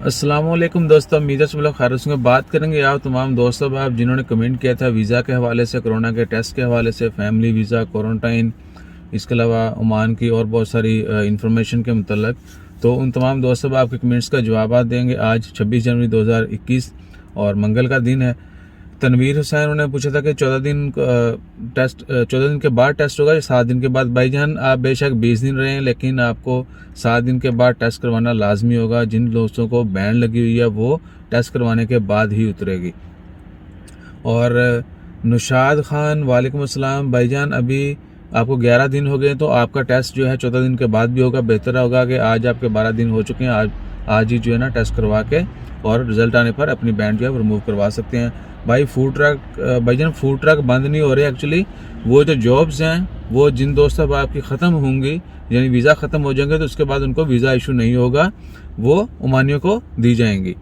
अस्सलाम वालेकुम दोस्तों, मीज़ा से खैर से बात करेंगे आप तमाम दोस्तों आप जिन्होंने कमेंट किया था वीज़ा के हवाले से, कोरोना के टेस्ट के हवाले से, फैमिली वीज़ा, क्वारंटाइन, इसके अलावा ओमान की और बहुत सारी इंफॉर्मेशन के मतलब। तो उन तमाम दोस्तों आपके कमेंट्स का जवाब देंगे। आज 26 जनवरी 2021 और मंगल का दिन है। तनवीर हुसैन उन्होंने पूछा था कि 14 दिन के बाद टेस्ट होगा या 7 दिन के बाद। भाईजान आप बेशक 20 दिन रहे हैं, लेकिन आपको 7 दिन के बाद टेस्ट करवाना लाजमी होगा। जिन दोस्तों को बैन लगी हुई है वो टेस्ट करवाने के बाद ही उतरेगी। और नुशाद खान वालेकुम अस्सलाम, भाईजान अभी आपको 11 दिन हो गए तो आपका टेस्ट जो है 14 दिन के बाद भी होगा। बेहतर होगा कि आज आपके 12 दिन हो चुके हैं, आज ही जो है ना टेस्ट करवा के और रिजल्ट आने पर अपनी बैन जो है रिमूव करवा सकते हैं। भाई भाईजान फूड ट्रक बंद नहीं हो रहे। एक्चुअली वो जो जॉब्स हैं वो जिन दोस्तों आपकी ख़त्म होंगी, यानी वीज़ा ख़त्म हो जाएंगे तो उसके बाद उनको वीज़ा इशू नहीं होगा, वो ओमानियों को दी जाएंगी।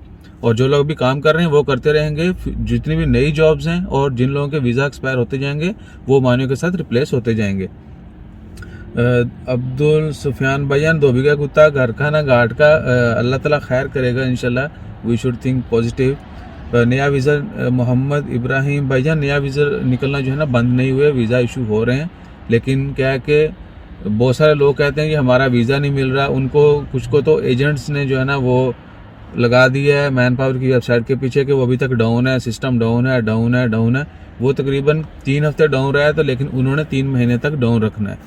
और जो लोग भी काम कर रहे हैं वो करते रहेंगे। जितनी भी नई जॉब्स हैं और जिन लोगों के वीज़ा एक्सपायर होते जाएंगे वो ओमानियों के साथ रिप्लेस होते जाएंगे। अब्दुल सुफियान भाईजान 2 बीघा कुत्ता घर का ना घाट का, अल्लाह ताला खैर करेगा इंशाल्लाह। We should think positive. नया वीज़ा मोहम्मद इब्राहिम भाईजान, नया वीज़ा निकलना जो है ना बंद नहीं हुए, वीज़ा इशू हो रहे हैं। लेकिन क्या है कि बहुत सारे लोग कहते हैं कि हमारा वीज़ा नहीं मिल रहा। उनको कुछ को तो एजेंट्स ने जो है ना वो लगा दिया है मैन पावर की वेबसाइट के पीछे कि वो अभी तक डाउन है, सिस्टम डाउन है। वो तकरीबन 3 हफ्ते डाउन रहा है, तो लेकिन उन्होंने 3 महीने तक डाउन रखना है।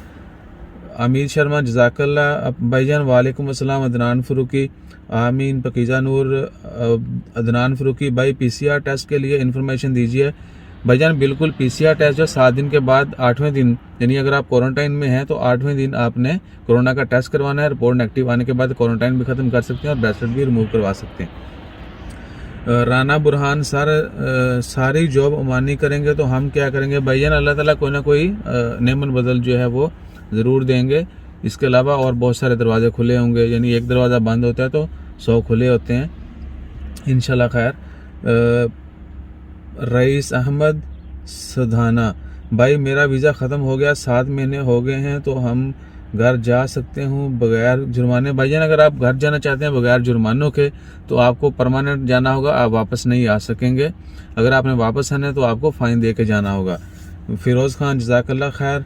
अमीर शर्मा जज़ाकल्लाह भाईजान वालेकुम अस्सलाम। अदनान फ़रूकी, आमीन, पकीज़ा नूर, अदनान फ़रूकी भाई पीसीआर टेस्ट के लिए इन्फॉर्मेशन दीजिए। भाईजान बिल्कुल पीसीआर टेस्ट जो 7 दिन के बाद 8वें दिन, यानी अगर आप क्वारंटाइन में हैं तो 8वें दिन आपने कोरोना का टेस्ट करवाना है। रिपोर्ट नेगेटिव आने के बाद क्वारंटाइन भी ख़त्म कर सकते हैं और ब्रेसलेट भी रिमूव करवा सकते हैं। राना बुरहान सर, सारी जॉब ओमानी करेंगे तो हम क्या करेंगे? भाईजान अल्लाह ताला कोई ना कोई नेमन बदल जो है वो ज़रूर देंगे। इसके अलावा और बहुत सारे दरवाजे खुले होंगे, यानी एक दरवाज़ा बंद होता है तो 100 खुले होते हैं इंशाल्लाह खैर। रईस अहमद सधाना भाई मेरा वीज़ा ख़त्म हो गया, 7 महीने हो गए हैं, तो हम घर जा सकते हूँ बगैर जुर्माने? भाईजान अगर आप घर जाना चाहते हैं बगैर जुर्मानों के तो आपको परमानेंट जाना होगा, आप वापस नहीं आ सकेंगे। अगर आपने वापस आना है तो आपको फ़ाइन दे के जाना होगा। फ़िरोज़ खान जज़ाकल्लाह खैर।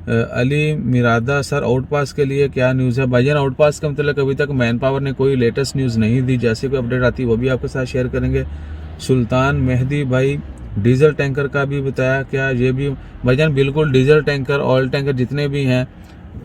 अली मिरादा सर आउट पास के लिए क्या न्यूज़ है? भाईजान आउट पास का मतलब अभी तक मैन पावर ने कोई लेटेस्ट न्यूज़ नहीं दी, जैसे कोई अपडेट आती है वो भी आपके साथ शेयर करेंगे। सुल्तान मेहदी भाई डीजल टैंकर का भी बताया क्या? ये भी भाईजान बिल्कुल डीजल टैंकर, ऑयल टैंकर जितने भी हैं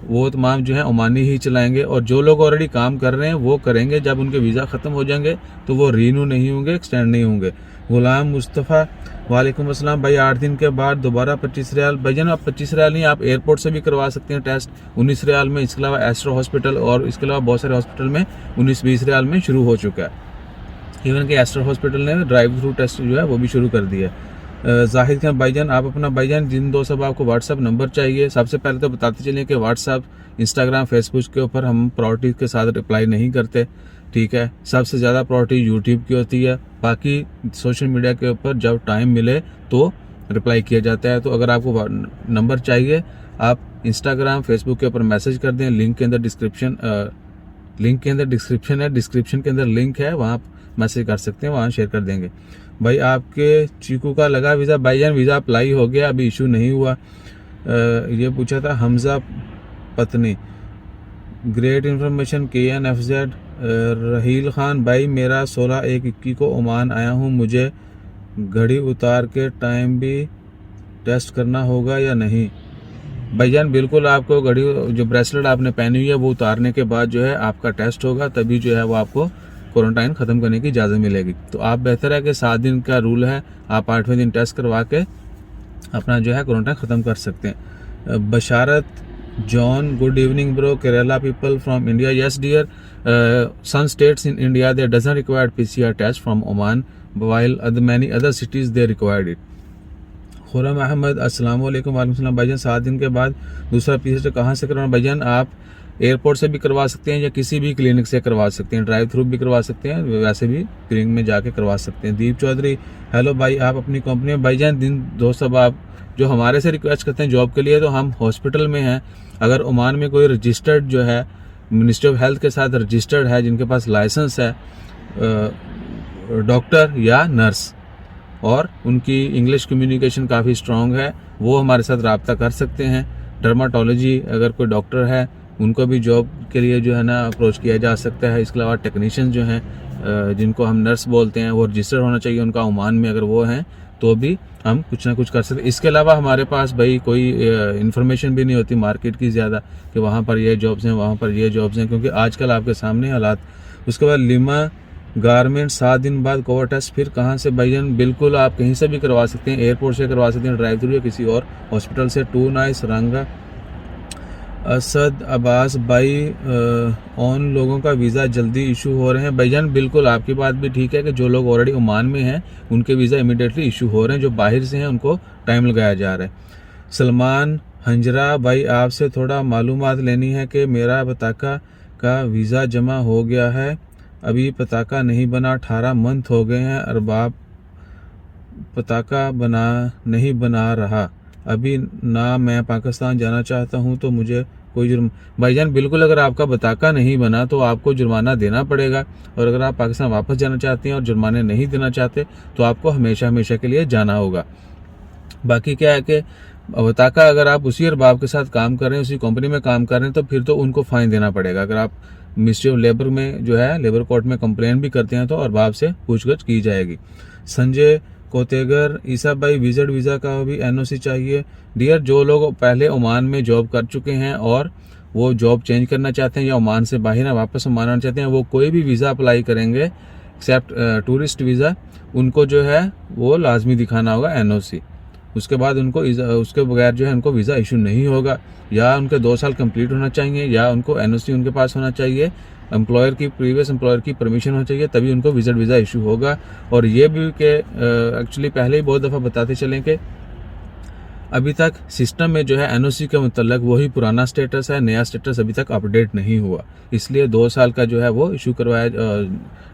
वो तमाम जो है ओमानी ही चलाएंगे। और जो लोग ऑलरेडी काम कर रहे हैं वो करेंगे, जब उनके वीज़ा ख़त्म हो जाएंगे तो वो रीन्यू नहीं होंगे, एक्सटेंड नहीं होंगे। गुलाम मुस्तफ़ा वालेकुम अस्सलाम भाई 8 दिन के बाद दोबारा 25 रियाल। भाईजान आप 25 रियाल नहीं, आप एयरपोर्ट से भी करवा सकते हैं टेस्ट 19 रियाल में। इसके अलावा एस्ट्रो हॉस्पिटल और इसके अलावा बहुत सारे हॉस्पिटल में 19-20 रियाल में शुरू हो चुका है। इवन कि एस्ट्रो हॉस्पिटल ने ड्राइव थ्रू टेस्ट जो है वो भी शुरू कर दिया है। जाहिद खान भाईजान आप अपना, भाईजान जिन दोस्तों आपको व्हाट्सअप नंबर चाहिए, सबसे पहले तो बताते चलिए कि व्हाट्सअप, इंस्टाग्राम, फेसबुक के ऊपर हम प्रायोरिटी के साथ रिप्लाई नहीं करते, ठीक है। सबसे ज़्यादा प्रायोरिटी यूट्यूब की होती है, बाकी सोशल मीडिया के ऊपर जब टाइम मिले तो रिप्लाई किया जाता है। तो अगर आपको नंबर चाहिए आप इंस्टाग्राम, फेसबुक के ऊपर मैसेज कर दें। लिंक के अंदर डिस्क्रिप्शन है, डिस्क्रिप्शन के अंदर लिंक है, वहाँ मैसेज कर सकते हैं, वहाँ शेयर कर देंगे। भाई आपके चीकू का लगा वीज़ा? भाईजान वीज़ा अप्लाई हो गया, अभी इशू नहीं हुआ। ये पूछा था हमजा पत्नी। Great information KNFZ। Raheel Khan भाई मेरा 16/1/21 को ओमान आया हूँ, मुझे घड़ी उतार के टाइम भी टेस्ट करना होगा या नहीं? भाईजान बिल्कुल आपको घड़ी, जो ब्रेसलेट आपने पहनी हुई है वो उतारने के बाद जो है आपका टेस्ट होगा, तभी जो है वो आपको क्वारंटाइन ख़त्म करने की इजाज़त मिलेगी। तो आप बेहतर है कि 7 दिन का रूल है, आप 8वें दिन टेस्ट करवा के अपना जो है क्वारंटाइन ख़त्म कर सकते हैं। Basharat John good evening bro, Kerala people from India. Yes dear, some states in India they doesn't require PCR test from Oman, while many other cities they required it. Khurram Ahmed अस्सलाम वालेकुम। वालेकुम सलाम। भाईजान 7 दिन के बाद दूसरा PCR कहाँ से करवाना? भाईजान आप एयरपोर्ट से भी करवा सकते हैं या किसी भी क्लिनिक से करवा सकते हैं, ड्राइव थ्रू भी करवा सकते हैं, वैसे भी क्लिनिक में जाके करवा सकते हैं। दीप चौधरी हेलो भाई, आप अपनी कंपनी में? भाईजान दिन दोस्त सब आप जो हमारे से रिक्वेस्ट करते हैं जॉब के लिए, तो हम हॉस्पिटल में हैं। अगर ओमान में कोई रजिस्टर्ड जो है मिनिस्ट्री ऑफ हेल्थ के साथ रजिस्टर्ड है, जिनके पास लाइसेंस है, डॉक्टर या नर्स, और उनकी इंग्लिश कम्युनिकेशन काफ़ी स्ट्रॉन्ग है, वो हमारे साथ रब्ता कर सकते हैं। डर्माटोलॉजी अगर कोई डॉक्टर है उनको भी जॉब के लिए जो है ना अप्रोच किया जा सकता है। इसके अलावा टेक्नीशियन जो हैं जिनको हम नर्स बोलते हैं वो रजिस्टर होना चाहिए उनका ओमान में, अगर वो हैं तो भी हम कुछ ना कुछ कर सकते हैं। इसके अलावा हमारे पास भाई कोई इन्फॉर्मेशन भी नहीं होती मार्केट की ज़्यादा कि वहाँ पर ये जॉब्स हैं, वहाँ पर ये जॉब्स हैं, क्योंकि आजकल आपके सामने हालात। उसके बाद लिमा गारमेंट 7 दिन बाद कोविड टेस्ट फिर कहाँ से भाईजान? बिल्कुल आप कहीं से भी करवा सकते हैं, एयरपोर्ट से करवा सकते हैं, ड्राइव थ्रू या किसी और हॉस्पिटल से। टू नाइस रंगा असद अब्बास भाई ऑन लोगों का वीज़ा जल्दी इशू हो रहे हैं। भाईजान बिल्कुल आपकी बात भी ठीक है कि जो लोग ऑलरेडी ओमान में हैं उनके वीज़ा इमीडिएटली इशू हो रहे हैं, जो बाहर से हैं उनको टाइम लगाया जा रहा है। सलमान हंजरा भाई आपसे थोड़ा मालूमात लेनी है कि मेरा पताका का वीज़ा जमा हो गया है, अभी पताका नहीं बना, 18 मंथ हो गए हैं, अरबाब पताका नहीं बना रहा अभी ना। मैं पाकिस्तान जाना चाहता हूं तो मुझे कोई जुर्म? भाईजान बिल्कुल अगर आपका पताका नहीं बना तो आपको जुर्माना देना पड़ेगा, और अगर आप पाकिस्तान वापस जाना चाहते हैं और जुर्माने नहीं देना चाहते तो आपको हमेशा हमेशा के लिए जाना होगा। बाकी क्या है कि पताका अगर आप उसी अरबाब के साथ काम कर रहे हैं, उसी कंपनी में काम कर रहे हैं, तो फिर तो उनको फाइन देना पड़ेगा। अगर आप मिनिस्ट्री ऑफ लेबर में जो है लेबर कोर्ट में कंप्लेन भी करते हैं तो अरबाब से पूछगछ की जाएगी। संजय कोतेगर ईसा भाई विजिट वीज़ा का भी एनओसी चाहिए। डियर जो लोग पहले ओमान में जॉब कर चुके हैं और वो जॉब चेंज करना चाहते हैं या ओमान से बाहर वापस ओमान आना चाहते हैं, वो कोई भी वीज़ा अप्लाई करेंगे एक्सेप्ट टूरिस्ट वीज़ा, उनको जो है वो लाजमी दिखाना होगा एनओसी। उसके बाद उनको उसके बगैर जो है उनको वीज़ा इशू नहीं होगा। या उनके 2 साल कंप्लीट होना चाहिए या उनको एनओसी उनके पास होना चाहिए, एम्प्लॉयर की प्रीवियस एम्प्लॉयर की परमिशन होनी चाहिए, तभी उनको विजिट वीज़ा इशू होगा। और ये भी कि एक्चुअली पहले ही बहुत दफ़ा बताते चलें कि अभी तक सिस्टम में जो है एनओसी के मुतल्लक वही पुराना स्टेटस है, नया स्टेटस अभी तक अपडेट नहीं हुआ, इसलिए 2 साल का जो है वो इशू करवाया।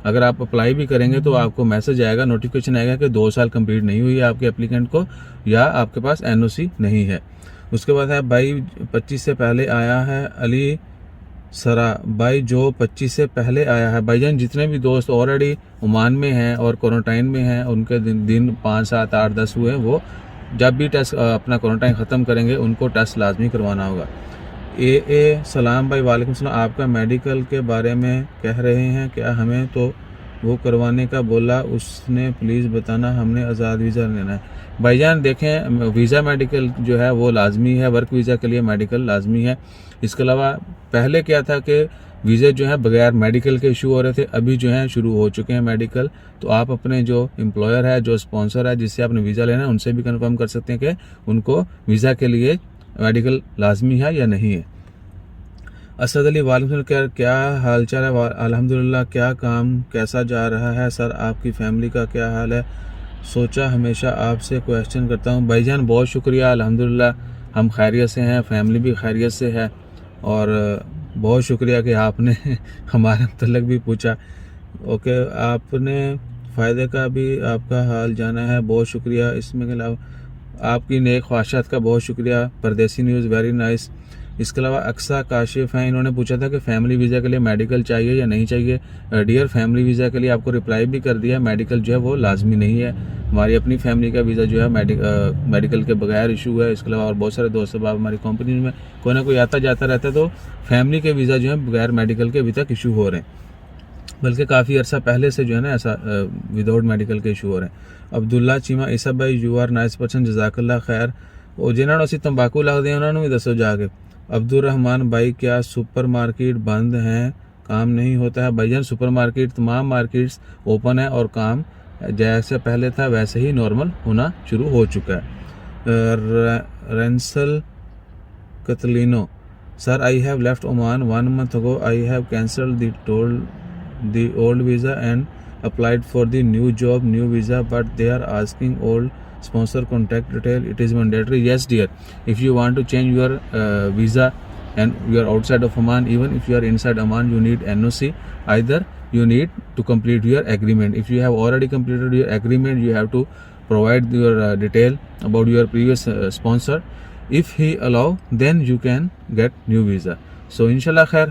अगर आप अप्लाई भी करेंगे तो आपको मैसेज आएगा, नोटिफिकेशन आएगा कि 2 साल कंप्लीट नहीं हुई है आपके एप्लीकेंट को या आपके पास एनओसी नहीं है। उसके बाद है भाई 25 से पहले आया है अली सरा भाई, जो 25 से पहले आया है। भाईजान जितने भी दोस्त ऑलरेडी ओमान में हैं और क्वारंटाइन में हैं उनके दिन 5, 7, 8, 10 हुए हैं, वो जब भी टेस्ट अपना क्वारंटाइन ख़त्म करेंगे उनको टेस्ट लाजमी करवाना होगा। ए सलाम भाई वालेकुम सलाम, आपका मेडिकल के बारे में कह रहे हैं क्या? हमें तो वो करवाने का बोला उसने, प्लीज़ बताना, हमने आज़ाद वीज़ा लेना है। भाईजान देखें वीज़ा मेडिकल जो है वो लाजमी है, वर्क वीज़ा के लिए मेडिकल लाजमी है। इसके अलावा पहले क्या था कि वीज़े जो है बगैर मेडिकल के इशू हो रहे थे, अभी जो है शुरू हो चुके हैं मेडिकल। तो आप अपने जो एम्प्लॉयर है, जो स्पॉन्सर है जिससे आपने वीज़ा लेना है, उनसे भी कंफर्म कर सकते हैं कि उनको वीज़ा के लिए मेडिकल लाजमी है या नहीं है। असद अली वालेकुम, क्या हाल चाल है? अल्हम्दुलिल्लाह, क्या काम कैसा जा रहा है सर? आपकी फैमिली का क्या हाल है? सोचा हमेशा आपसे क्वेश्चन करता हूँ। भाईजान बहुत शुक्रिया, अल्हम्दुलिल्लाह हम खैरियत से हैं, फैमिली भी खैरियत से है, और बहुत शुक्रिया कि आपने हमारे मतलब भी पूछा। ओके, आपने फ़ायदे का भी आपका हाल जाना है, बहुत शुक्रिया। इसमें के अलावा आपकी नेक ख्वाहिशात का बहुत शुक्रिया। परदेसी न्यूज़ वेरी नाइस। इसके अलावा अक्सा काशिफ हैं, इन्होंने पूछा था कि फ़ैमिली वीज़ा के लिए मेडिकल चाहिए या नहीं चाहिए। डियर फैमिली वीज़ा के लिए आपको रिप्लाई भी कर दिया, मेडिकल जो है वो लाजमी नहीं है। हमारी अपनी फैमिली का वीज़ा जो है मेडिकल के बगैर इशू है। इसके अलावा और बहुत सारे दोस्त अब हमारी कंपनी में कोई ना कोई आता जाता रहता है, तो फैमिली के वीज़ा जो है बगैर मेडिकल के अभी तक इशू हो रहे हैं, बल्कि काफ़ी अर्सा पहले से जो है ना ऐसा विदाउट मेडिकल के इशू हो रहे हैं। अब्दुल्ला चीमा ईसा भाई यू आर नाइस पर्सन, जज़ाकल्लाह खैर। और जिन्होंने असी तंबाकू लगते हैं उन्होंने भी दसो जाके। अब्दुल रहमान भाई, क्या सुपर मार्केट बंद हैं, काम नहीं होता है? भाईजान सुपर मार्केट तमाम मार्केट्स ओपन है और काम जैसे पहले था वैसे ही नॉर्मल होना शुरू हो चुका है। Rencel Catalino, sir I have left Oman 1 month ago, I have cancelled the old visa and applied for the new visa, but they are asking old sponsor contact detail. It is mandatory. Yes dear, if you want to change your visa and you are outside of Oman, even if you are inside Oman, you need NOC. Either you need to complete your agreement. If you have already completed your agreement, you have to provide your detail about your previous sponsor. If he allow, then you can get new visa. So inshallah khair.